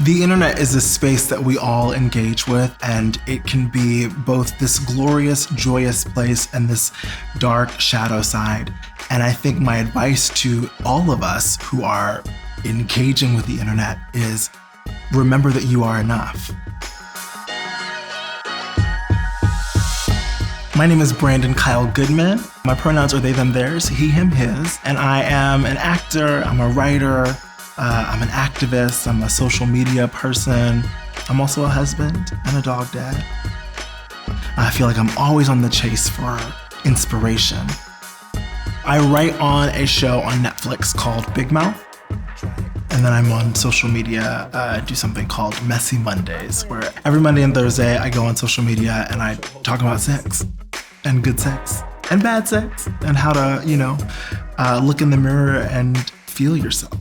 The internet is a space that we all engage with, and it can be both this glorious, joyous place and this dark shadow side. And I think my advice to all of us who are engaging with the internet is remember that you are enough. My name is Brandon Kyle Goodman. My pronouns are they, them, theirs, he, him, his. And I am an actor, I'm a writer, I'm an activist, I'm a social media person. I'm also a husband and a dog dad. I feel like I'm always on the chase for inspiration. I write on a show on Netflix called Big Mouth. And then I'm on social media, do something called Messy Mondays, where every Monday and Thursday I go on social media and I talk about sex and good sex and bad sex and how to, look in the mirror and feel yourself.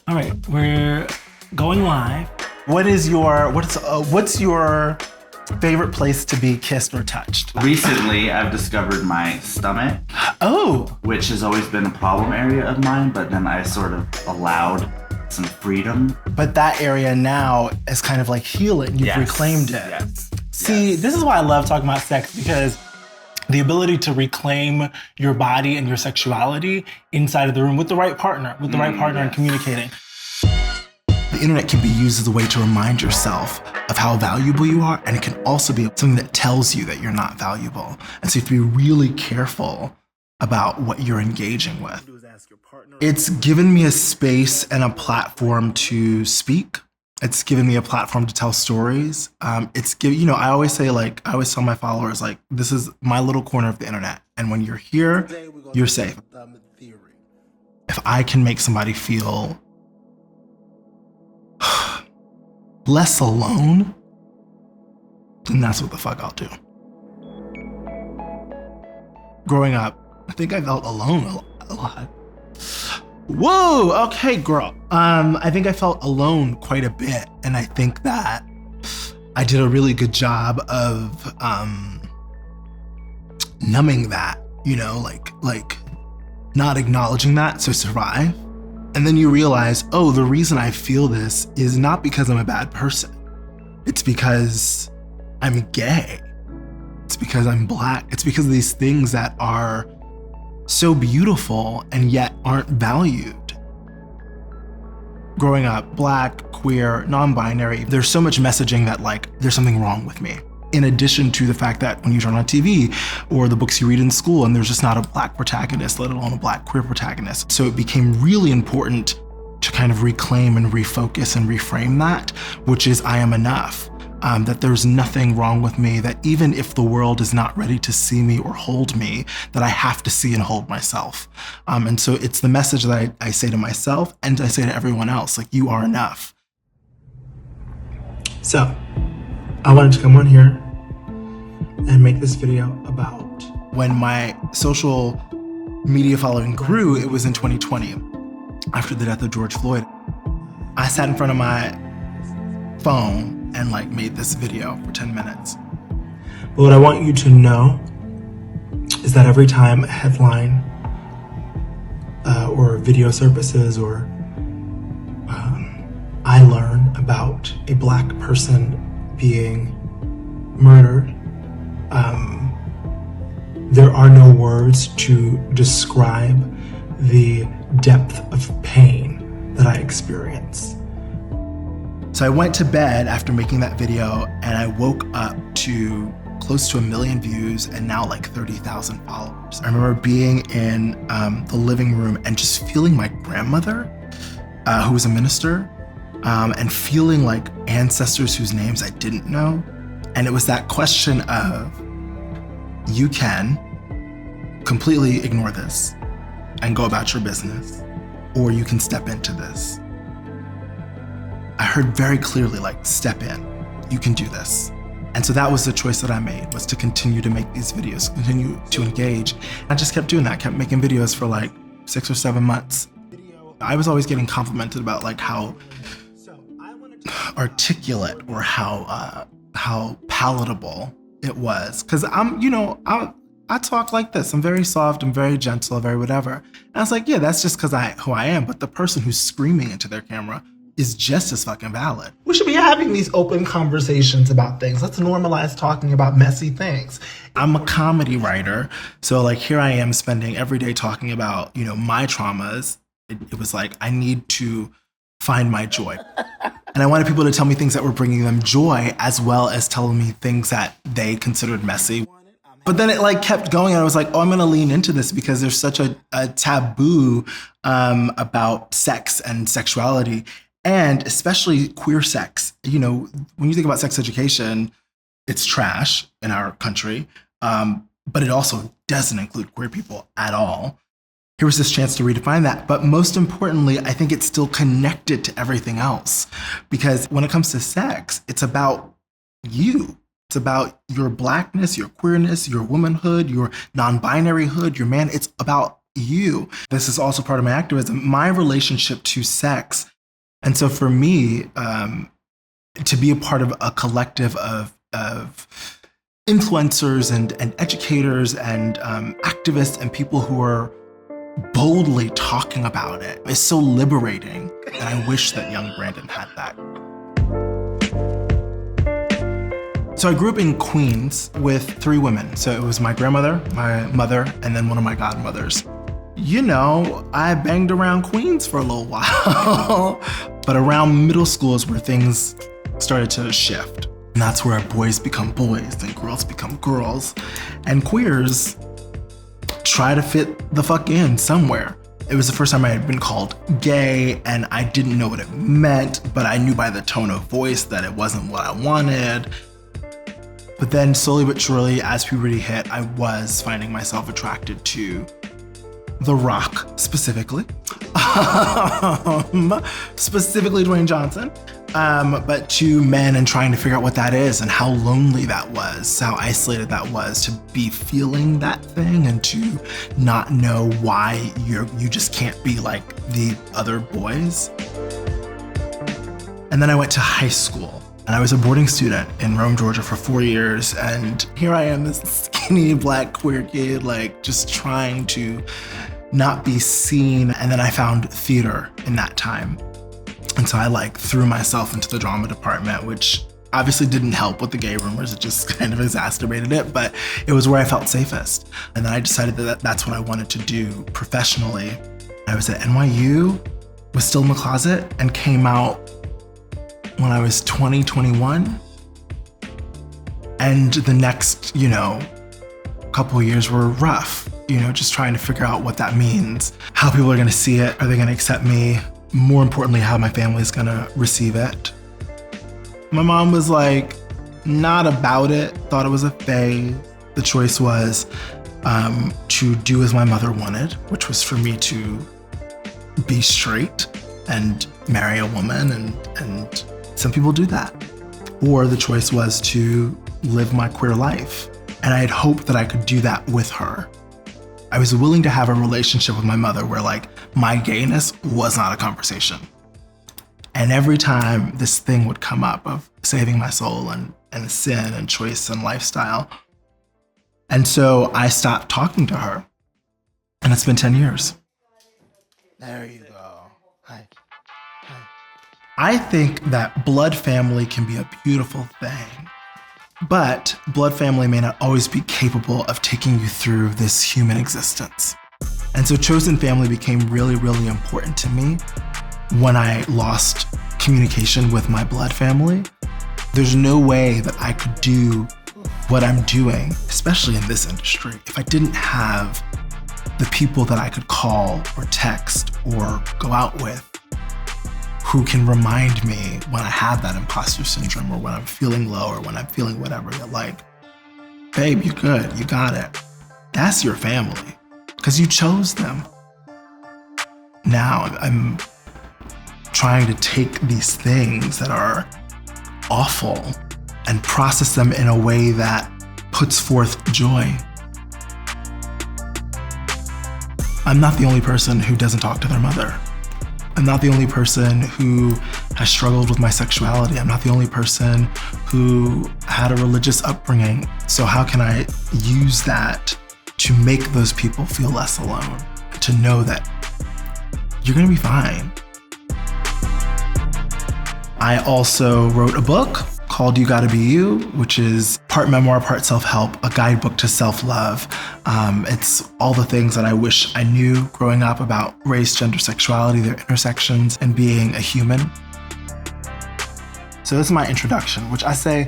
All right, we're going live. What's your favorite place to be kissed or touched? Recently, I've discovered my stomach. Oh. Which has always been a problem area of mine, but then I sort of allowed some freedom. But that area now is kind of like healing. You've reclaimed it. Yes. See, This is why I love talking about sex, because the ability to reclaim your body and your sexuality inside of the room with the right partner, and communicating. The internet can be used as a way to remind yourself of how valuable you are, and it can also be something that tells you that you're not valuable. And so you have to be really careful about what you're engaging with. It's given me a space and a platform to speak. It's given me a platform to tell stories. I always tell my followers, like, this is my little corner of the internet. And when you're here, you're safe. If I can make somebody feel less alone, then that's what the fuck I'll do. Growing up, I think I felt alone a lot. Whoa, okay, girl. I think I felt alone quite a bit, and I think that I did a really good job of numbing that, like not acknowledging that, so survive. And then you realize, oh, the reason I feel this is not because I'm a bad person. It's because I'm gay. It's because I'm Black. It's because of these things that are so beautiful and yet aren't valued. Growing up, Black, queer, non-binary, there's so much messaging that there's something wrong with me. In addition to the fact that when you turn on TV or the books you read in school and there's just not a Black protagonist, let alone a Black queer protagonist. So it became really important to kind of reclaim and refocus and reframe that, which is I am enough. That there's nothing wrong with me, that even if the world is not ready to see me or hold me, that I have to see and hold myself. And so it's the message that I say to myself and I say to everyone else, like, you are enough. So I wanted to come on here and make this video about when my social media following grew. It was in 2020, after the death of George Floyd. I sat in front of my phone and made this video for 10 minutes. But what I want you to know is that every time a headline or video surfaces or I learn about a Black person being murdered, there are no words to describe the depth of pain that I experience. So I went to bed after making that video and I woke up to close to 1 million views and now 30,000 followers. I remember being in the living room and just feeling my grandmother, who was a minister, and feeling ancestors whose names I didn't know. And it was that question of, you can completely ignore this and go about your business, or you can step into this. I heard very clearly, step in, you can do this. And so that was the choice that I made, was to continue to make these videos, continue to engage. I just kept doing that, kept making videos for 6 or 7 months. I was always getting complimented about how articulate or how palatable it was. Cause I'm I talk like this. I'm very soft, I'm very gentle, very whatever. And I was like, yeah, that's just because who I am. But the person who's screaming into their camera is just as fucking valid. We should be having these open conversations about things. Let's normalize talking about messy things. I'm a comedy writer. So like here I am spending every day talking about, my traumas. It was like, I need to find my joy. And I wanted people to tell me things that were bringing them joy, as well as telling me things that they considered messy. But then it like kept going, and I was like, oh, I'm gonna lean into this because there's such a taboo about sex and sexuality, and especially queer sex. When you think about sex education, it's trash in our country, but it also doesn't include queer people at all. Here was this chance to redefine that. But most importantly, I think it's still connected to everything else. Because when it comes to sex, it's about you. It's about your Blackness, your queerness, your womanhood, your non-binaryhood, your man. It's about you. This is also part of my activism, my relationship to sex. And so for me, to be a part of a collective of influencers and educators and activists and people who are boldly talking about it is so liberating. And I wish that young Brandon had that. So I grew up in Queens with 3 women. So it was my grandmother, my mother, and then one of my godmothers. I banged around Queens for a little while, but around middle school is where things started to shift. And that's where boys become boys and girls become girls. And queers try to fit the fuck in somewhere. It was the first time I had been called gay, and I didn't know what it meant, but I knew by the tone of voice that it wasn't what I wanted. But then slowly but surely, as puberty hit, I was finding myself attracted to The Rock, specifically. Specifically Dwayne Johnson. But to men and trying to figure out what that is and how lonely that was, how isolated that was to be feeling that thing and to not know why you just can't be like the other boys. And then I went to high school and I was a boarding student in Rome, Georgia for 4 years. And here I am, this skinny black queer kid, like just trying to not be seen. And then I found theater in that time. And so I threw myself into the drama department, which obviously didn't help with the gay rumors. It just kind of exacerbated it, but it was where I felt safest. And then I decided that that's what I wanted to do professionally. I was at NYU, was still in the closet, and came out when I was 20, 21. And the next, couple of years were rough, just trying to figure out what that means, how people are gonna see it, are they gonna accept me? More importantly, how my family's gonna receive it. My mom was not about it, thought it was a phase. The choice was to do as my mother wanted, which was for me to be straight and marry a woman, and some people do that. Or the choice was to live my queer life. And I had hoped that I could do that with her. I was willing to have a relationship with my mother where my gayness was not a conversation. And every time this thing would come up of saving my soul and sin and choice and lifestyle. And so I stopped talking to her. And it's been 10 years. There you go. Hi. I think that blood family can be a beautiful thing. But blood family may not always be capable of taking you through this human existence. And so chosen family became really, really important to me when I lost communication with my blood family. There's no way that I could do what I'm doing, especially in this industry, if I didn't have the people that I could call or text or go out with who can remind me when I have that imposter syndrome or when I'm feeling low or when I'm feeling whatever. They're babe, you're good, you got it. That's your family, because you chose them. Now I'm trying to take these things that are awful and process them in a way that puts forth joy. I'm not the only person who doesn't talk to their mother. I'm not the only person who has struggled with my sexuality. I'm not the only person who had a religious upbringing. So how can I use that to make those people feel less alone, to know that you're gonna be fine. I also wrote a book called You Gotta Be You, which is part memoir, part self-help, a guidebook to self-love. It's all the things that I wish I knew growing up about race, gender, sexuality, their intersections, and being a human. So this is my introduction, which I say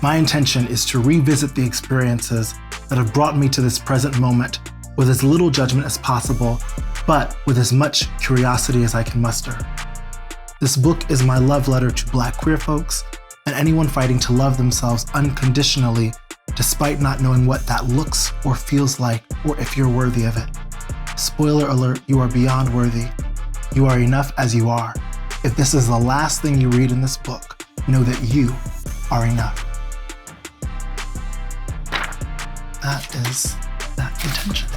my intention is to revisit the experiences that have brought me to this present moment with as little judgment as possible, but with as much curiosity as I can muster. This book is my love letter to Black queer folks and anyone fighting to love themselves unconditionally, despite not knowing what that looks or feels like, or if you're worthy of it. Spoiler alert, you are beyond worthy. You are enough as you are. If this is the last thing you read in this book, know that you are enough. That is that intention.